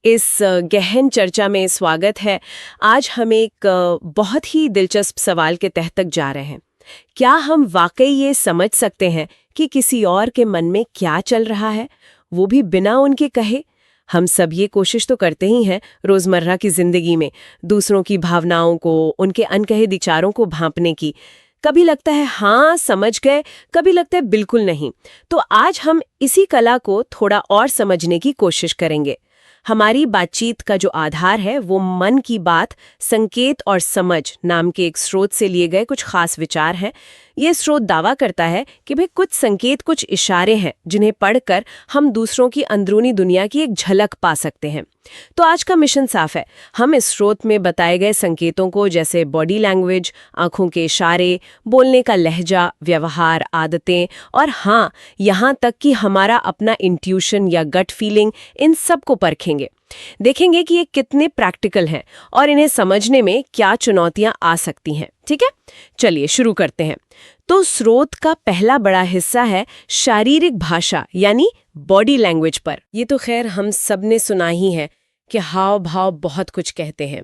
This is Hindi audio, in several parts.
इस गहन चर्चा में स्वागत है। आज हम एक बहुत ही दिलचस्प सवाल के तह तक जा रहे हैं। क्या हम वाकई ये समझ सकते हैं कि किसी और के मन में क्या चल रहा है, वो भी बिना उनके कहे? हम सब ये कोशिश तो करते ही हैं रोजमर्रा की जिंदगी में, दूसरों की भावनाओं को, उनके अनकहे विचारों को भांपने की। कभी लगता है हाँ समझ गए, कभी लगता है बिल्कुल नहीं। तो आज हम इसी कला को थोड़ा और समझने की कोशिश करेंगे। हमारी बातचीत का जो आधार है वो मन की बात, संकेत और समझ नाम के एक स्रोत से लिए गए कुछ खास विचार हैं। ये स्रोत दावा करता है कि भाई कुछ संकेत, कुछ इशारे हैं जिन्हें पढ़कर हम दूसरों की अंदरूनी दुनिया की एक झलक पा सकते हैं। तो आज का मिशन साफ है। हम इस स्रोत में बताए गए संकेतों को, जैसे बॉडी लैंग्वेज, आंखों के इशारे, बोलने का लहजा, व्यवहार, आदतें और हाँ, यहाँ तक कि हमारा अपना इंट्यूशन या गट फीलिंग, इन सब को परखेंगे। देखेंगे कि ये कितने प्रैक्टिकल हैं और इन्हें समझने में क्या चुनौतियां आ सकती हैं। ठीक है, चलिए शुरू करते हैं। तो स्रोत का पहला बड़ा हिस्सा है शारीरिक भाषा यानी बॉडी लैंग्वेज पर। ये तो खैर हम सब ने सुना ही है कि हाव भाव बहुत कुछ कहते हैं,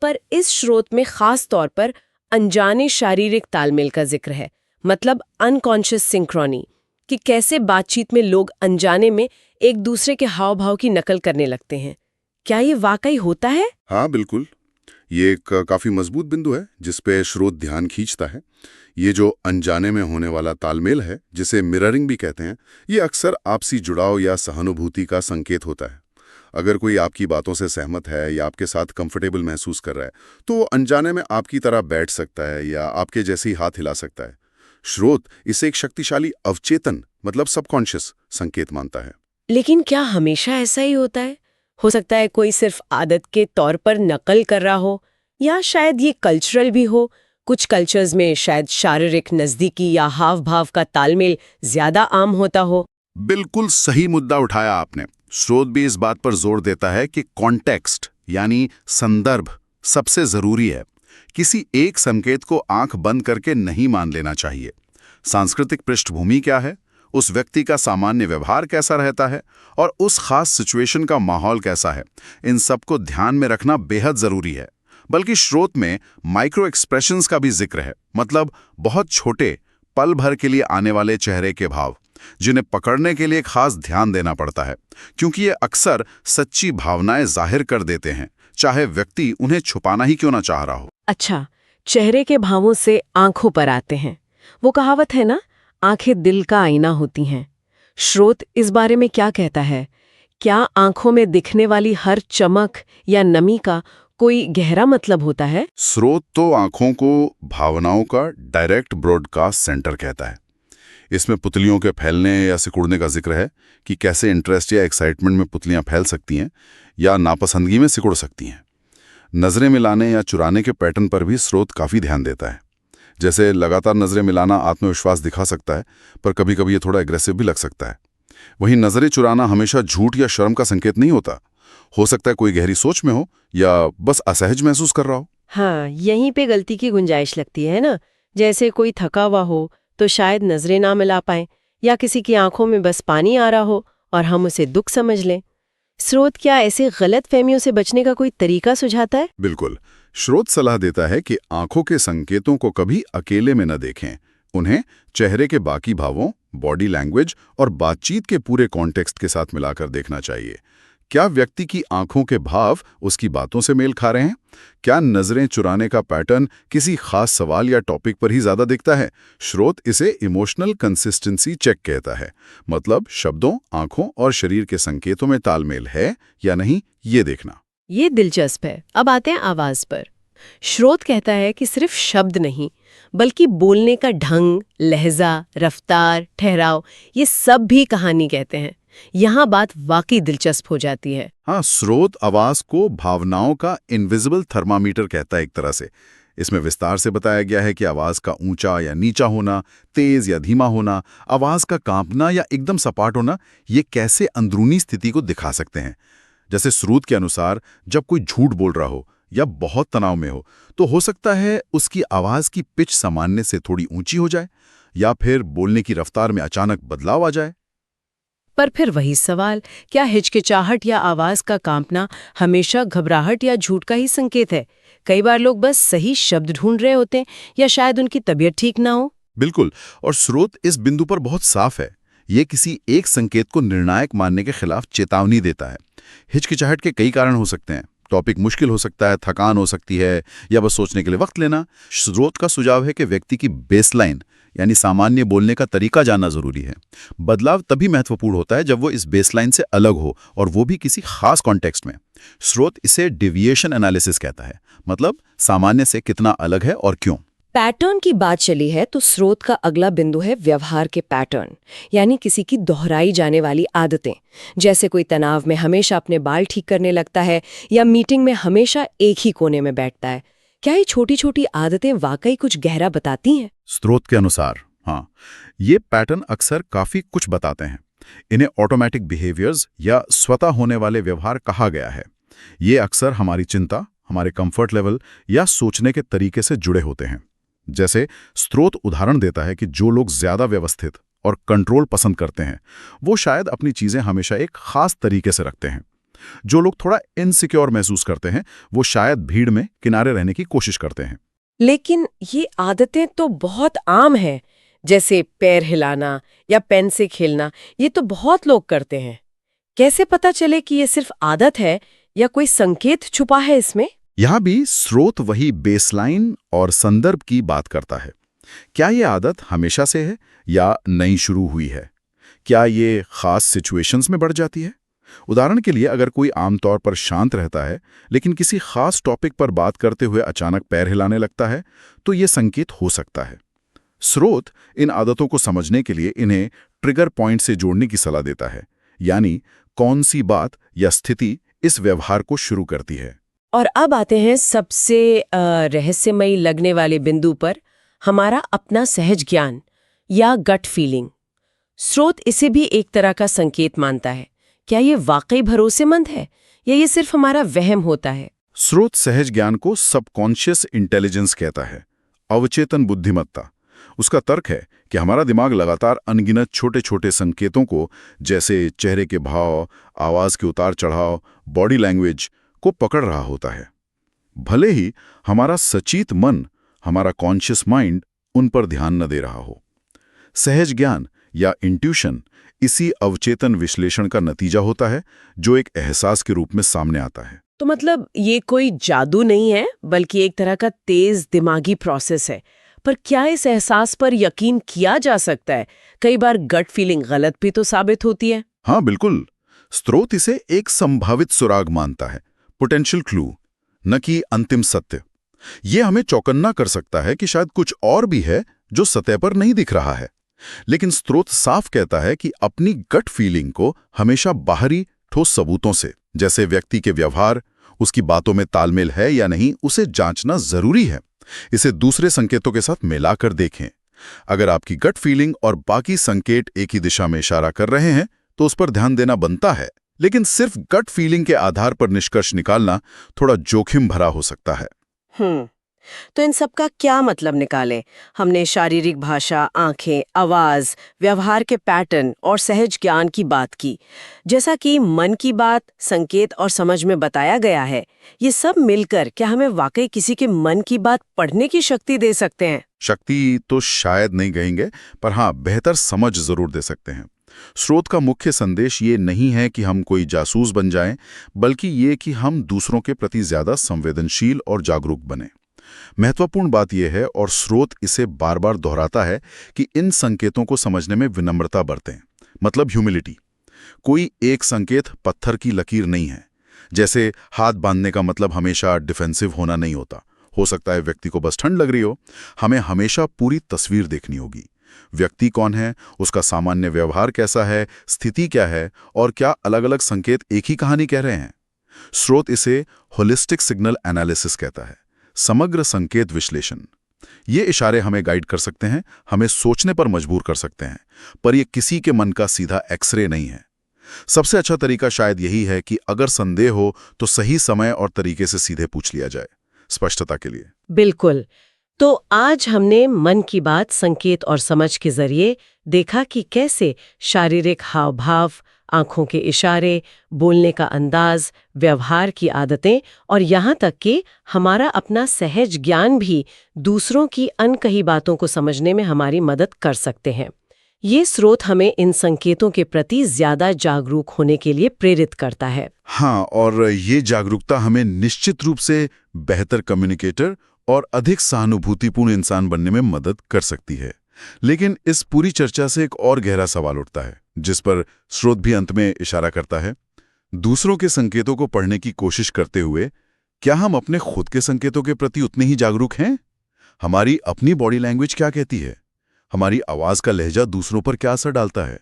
पर इस स्रोत में खास तौर पर अनजाने शारीरिक तालमेल का जिक्र है, मतलब अनकॉन्शियस सिंक्रोनी, कि कैसे बातचीत में लोग अनजाने में एक दूसरे के हाव भाव की नकल करने लगते हैं। क्या ये वाकई होता है? हाँ बिल्कुल, ये एक काफी मजबूत बिंदु है जिस पे स्रोत ध्यान खींचता है। ये जो अनजाने में होने वाला तालमेल है, जिसे मिररिंग भी कहते हैं, ये अक्सर आपसी जुड़ाव या सहानुभूति का संकेत होता है। अगर कोई आपकी बातों से सहमत है या आपके साथ कंफर्टेबल महसूस कर रहा है, तो वो अनजाने में आपकी तरह बैठ सकता है या आपके जैसे ही हाथ हिला सकता है। स्रोत इसे एक शक्तिशाली अवचेतन, मतलब सबकॉन्शियस संकेत मानता है। लेकिन क्या हमेशा ऐसा ही होता है? हो सकता है कोई सिर्फ आदत के तौर पर नकल कर रहा हो, या शायद ये कल्चरल भी हो। कुछ कल्चर्स में शायद शारीरिक नजदीकी या हाव भाव का तालमेल ज्यादा आम होता हो। बिल्कुल सही मुद्दा उठाया आपने। स्रोत भी इस बात पर जोर देता है कि कॉन्टेक्स्ट यानी संदर्भ सबसे जरूरी है। किसी एक संकेत को आंख बंद करके नहीं मान लेना चाहिए। सांस्कृतिक पृष्ठभूमि क्या है, उस व्यक्ति का सामान्य व्यवहार कैसा रहता है और उस खास सिचुएशन का माहौल कैसा है, इन सबको ध्यान में रखना बेहद जरूरी है। बल्कि स्रोत में माइक्रो एक्सप्रेशंस का भी जिक्र है, मतलब बहुत छोटे, पल भर के लिए आने वाले चेहरे के भाव, जिन्हें पकड़ने के लिए खास ध्यान देना पड़ता है, क्योंकि ये अक्सर सच्ची भावनाएं जाहिर कर देते हैं, चाहे व्यक्ति उन्हें छुपाना ही क्यों ना चाह रहा हो। अच्छा, चेहरे के भावों से आंखों पर आते हैं। वो कहावत है ना, आंखें दिल का आईना होती हैं। स्रोत इस बारे में क्या कहता है? क्या आंखों में दिखने वाली हर चमक या नमी का कोई गहरा मतलब होता है? स्रोत तो आंखों को भावनाओं का डायरेक्ट ब्रॉडकास्ट सेंटर कहता है। इसमें पुतलियों के फैलने या सिकुड़ने का जिक्र है कि कैसे इंटरेस्ट या एक्साइटमेंट में पुतलियां फैल सकती हैं या नापसंदगी में सिकुड़ सकती हैं। नजरें मिलाने या चुराने के पैटर्न पर भी स्रोत काफी ध्यान देता है। जैसे लगातार नजरें मिलाना आत्मविश्वास दिखा सकता है, पर कभी कभी ये थोड़ा एग्रेसिव भी लग सकता है। वहीं नजरें चुराना हमेशा झूठ या शर्म का संकेत नहीं होता। हो सकता है कोई गहरी सोच में हो या बस असहज महसूस कर रहा हो। हाँ, यहीं पे गलती की गुंजाइश लगती है ना। जैसे कोई थका हुआ हो तो शायद नजरें ना मिला पाए, या किसी की आंखों में बस पानी आ रहा हो और हम उसे दुख समझ लें। स्रोत क्या ऐसे गलत फहमियों से बचने का कोई तरीका सुझाता है? बिल्कुल, स्रोत सलाह देता है कि आंखों के संकेतों को कभी अकेले में न देखें। उन्हें चेहरे के बाकी भावों, बॉडी लैंग्वेज और बातचीत के पूरे कॉन्टेक्स्ट के साथ मिलाकर देखना चाहिए। क्या व्यक्ति की आंखों के भाव उसकी बातों से मेल खा रहे हैं? क्या नजरें चुराने का पैटर्न किसी खास सवाल या टॉपिक पर ही ज्यादा दिखता है? स्रोत इसे इमोशनल कंसिस्टेंसी चेक कहता है, मतलब शब्दों, आंखों और शरीर के संकेतों में तालमेल है या नहीं, ये देखना। ये दिलचस्प है। अब आते हैं आवाज पर। स्रोत कहता है कि सिर्फ शब्द नहीं, बल्कि बोलने का ढंग, लहजा, रफ्तार, ठहराव, ये सब भी कहानी कहते हैं। यहाँ बात वाकई दिलचस्प हो जाती है। हाँ, स्रोत आवाज को भावनाओं का इनविजिबल थर्मामीटर कहता है एक तरह से। इसमें विस्तार से बताया गया है कि आवाज का ऊंचा या नीचा होना, तेज या धीमा होना, आवाज का कांपना या एकदम सपाट होना, ये कैसे अंदरूनी स्थिति को दिखा सकते हैं। जैसे स्रोत के अनुसार जब कोई झूठ बोल रहा हो या बहुत तनाव में हो, तो हो सकता है उसकी आवाज की पिच सामान्य से थोड़ी ऊंची हो जाए या फिर बोलने की रफ्तार में अचानक बदलाव आ जाए। पर फिर वही सवाल, क्या हिचकिचाहट या आवाज का कांपना हमेशा घबराहट या झूठ का ही संकेत है? कई बार लोग बस सही शब्द ढूंढ रहे होते हैं या शायद उनकी तबीयत ठीक ना हो। बिल्कुल, और स्रोत इस बिंदु पर बहुत साफ है। ये किसी एक संकेत को निर्णायक मानने के खिलाफ चेतावनी देता है। हिचकिचाहट के कई कारण हो सकते हैं। टॉपिक मुश्किल हो सकता है, थकान हो सकती है, या बस सोचने के लिए वक्त लेना। स्रोत का सुझाव है कि व्यक्ति की बेसलाइन यानी सामान्य बोलने का तरीका जानना जरूरी है। बदलाव तभी महत्वपूर्ण होता है जब वो इस बेसलाइन से अलग हो, और वो भी किसी खास कॉन्टेक्स्ट में। स्रोत इसे डेविएशन एनालिसिस कहता है, मतलब सामान्य से कितना अलग है और क्यों। पैटर्न की बात चली है तो स्रोत का अगला बिंदु है व्यवहार के पैटर्न, यानी किसी की दोहराई जाने वाली आदतें। जैसे कोई तनाव में हमेशा अपने बाल ठीक करने लगता है या मीटिंग में हमेशा एक ही कोने में बैठता है। क्या ये छोटी छोटी आदतें वाकई कुछ गहरा बताती हैं? स्रोत के अनुसार हाँ, ये पैटर्न अक्सर काफी कुछ बताते हैं। इन्हें ऑटोमेटिक बिहेवियर्स या स्वतः होने वाले व्यवहार कहा गया है। ये अक्सर हमारी चिंता, हमारे कंफर्ट लेवल या सोचने के तरीके से जुड़े होते हैं। जैसे स्रोत उदाहरण देता है कि जो लोग ज्यादा व्यवस्थित और कंट्रोल पसंद करते हैं, वो शायद अपनी चीजें हमेशा एक खास तरीके से रखते हैं। जो लोग थोड़ा इनसिक्योर महसूस करते हैं, वो शायद भीड़ में किनारे रहने की कोशिश करते हैं। लेकिन ये आदतें तो बहुत आम हैं, जैसे पैर हिलाना या पेन से खेलना। ये तो बहुत लोग करते हैं। कैसे पता चले कि ये सिर्फ आदत है या कोई संकेत छुपा है इसमें? यहां भी स्रोत वही बेसलाइन और संदर्भ की बात करता है। क्या ये आदत हमेशा से है या नई शुरू हुई है? क्या ये खास सिचुएशंस में बढ़ जाती है? उदाहरण के लिए, अगर कोई आमतौर पर शांत रहता है लेकिन किसी खास टॉपिक पर बात करते हुए अचानक पैर हिलाने लगता है, तो ये संकेत हो सकता है। स्रोत इन आदतों को समझने के लिए इन्हें ट्रिगर पॉइंट से जोड़ने की सलाह देता है, यानी कौन सी बात या स्थिति इस व्यवहार को शुरू करती है। और अब आते हैं सबसे रहस्यमयी लगने वाले बिंदु पर, हमारा अपना सहज ज्ञान या गट फीलिंग। स्रोत इसे भी एक तरह का संकेत मानता है। क्या ये वाकई भरोसेमंद है या ये सिर्फ हमारा वहम होता है? स्रोत सहज ज्ञान को सबकॉन्शियस इंटेलिजेंस कहता है, अवचेतन बुद्धिमत्ता। उसका तर्क है कि हमारा दिमाग लगातार अनगिनत छोटे छोटे संकेतों को, जैसे चेहरे के भाव, आवाज के उतार चढ़ाव, बॉडी लैंग्वेज को पकड़ रहा होता है। भले ही हमारा सचेत मन, हमारा कॉन्शियस माइंड उन पर ध्यान न दे रहा हो। सहज ज्ञान या इंट्यूशन इसी अवचेतन विश्लेषण का नतीजा होता है, जो एक एहसास के रूप में सामने आता है। तो मतलब ये कोई जादू नहीं है, बल्कि एक तरह का तेज दिमागी प्रोसेस है। पर क्या इस एहसास पर यकीन किया जा सकता है? कई बार गट फीलिंग गलत भी तो साबित होती है। हाँ बिल्कुल, स्रोत इसे एक संभावित सुराग मानता है, पोटेंशियल क्लू, न कि अंतिम सत्य। ये हमें चौकन्ना कर सकता है कि शायद कुछ और भी है जो सतह पर नहीं दिख रहा है। लेकिन स्रोत साफ कहता है कि अपनी गट फीलिंग को हमेशा बाहरी ठोस सबूतों से, जैसे व्यक्ति के व्यवहार, उसकी बातों में तालमेल है या नहीं, उसे जांचना जरूरी है। इसे दूसरे संकेतों के साथ मिलाकर देखें। अगर आपकी गट फीलिंग और बाकी संकेत एक ही दिशा में इशारा कर रहे हैं, तो उस पर ध्यान देना बनता है। लेकिन सिर्फ गट फीलिंग के आधार पर निष्कर्ष निकालना थोड़ा जोखिम भरा हो सकता है। तो इन सब का क्या मतलब निकालें? हमने शारीरिक भाषा, आंखें, आवाज, व्यवहार के पैटर्न और सहज ज्ञान की बात की। जैसा कि मन की बात, संकेत और समझ में बताया गया है, ये सब मिलकर क्या हमें वाकई किसी के मन की बात पढ़ने की शक्ति दे सकते हैं? शक्ति तो शायद नहीं कहेंगे, पर हाँ, बेहतर समझ जरूर दे सकते हैं। स्रोत का मुख्य संदेश ये नहीं है कि हम कोई जासूस बन जाएं, बल्कि ये कि हम दूसरों के प्रति ज्यादा संवेदनशील और जागरूक बने। महत्वपूर्ण बात यह है, और स्रोत इसे बार बार दोहराता है, कि इन संकेतों को समझने में विनम्रता बरतें, मतलब ह्यूमिलिटी। कोई एक संकेत पत्थर की लकीर नहीं है। जैसे हाथ बांधने का मतलब हमेशा डिफेंसिव होना नहीं होता। हो सकता है व्यक्ति को बस ठंड लग रही हो। हमें हमेशा पूरी तस्वीर देखनी होगी। व्यक्ति कौन है, उसका सामान्य व्यवहार कैसा है, स्थिति क्या है, और क्या अलग अलग संकेत एक ही कहानी कह रहे हैं। स्रोत इसे होलिस्टिक सिग्नल एनालिसिस कहता है, समग्र संकेत विश्लेषण। ये इशारे हमें गाइड कर सकते हैं, हमें सोचने पर मजबूर कर सकते हैं, पर यह किसी के मन का सीधा एक्सरे नहीं है। सबसे अच्छा तरीका शायद यही है कि अगर संदेह हो तो सही समय और तरीके से सीधे पूछ लिया जाए, स्पष्टता के लिए। बिल्कुल। तो आज हमने मन की बात, संकेत और समझ के जरिए देखा कि कैसे शारीरिक हाव भाव, आंखों के इशारे, बोलने का अंदाज, व्यवहार की आदतें और यहाँ तक कि हमारा अपना सहज ज्ञान भी दूसरों की अनकही बातों को समझने में हमारी मदद कर सकते हैं। ये स्रोत हमें इन संकेतों के प्रति ज्यादा जागरूक होने के लिए प्रेरित करता है। हाँ, और ये जागरूकता हमें निश्चित रूप से बेहतर कम्युनिकेटर और अधिक सहानुभूतिपूर्ण इंसान बनने में मदद कर सकती है। लेकिन इस पूरी चर्चा से एक और गहरा सवाल उठता है, जिस पर स्रोत भी अंत में इशारा करता है। दूसरों के संकेतों को पढ़ने की कोशिश करते हुए क्या हम अपने खुद के संकेतों के प्रति उतने ही जागरूक हैं? हमारी अपनी बॉडी लैंग्वेज क्या कहती है? हमारी आवाज का लहजा दूसरों पर क्या असर डालता है?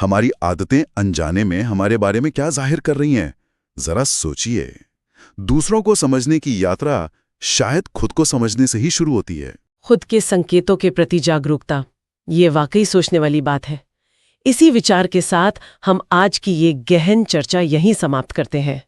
हमारी आदतें अनजाने में हमारे बारे में क्या जाहिर कर रही हैं? जरा सोचिए। दूसरों को समझने की यात्रा शायद खुद को समझने से ही शुरू होती है। खुद के संकेतों के प्रति जागरूकता, ये वाकई सोचने वाली बात है। इसी विचार के साथ हम आज की ये गहन चर्चा यहीं समाप्त करते हैं।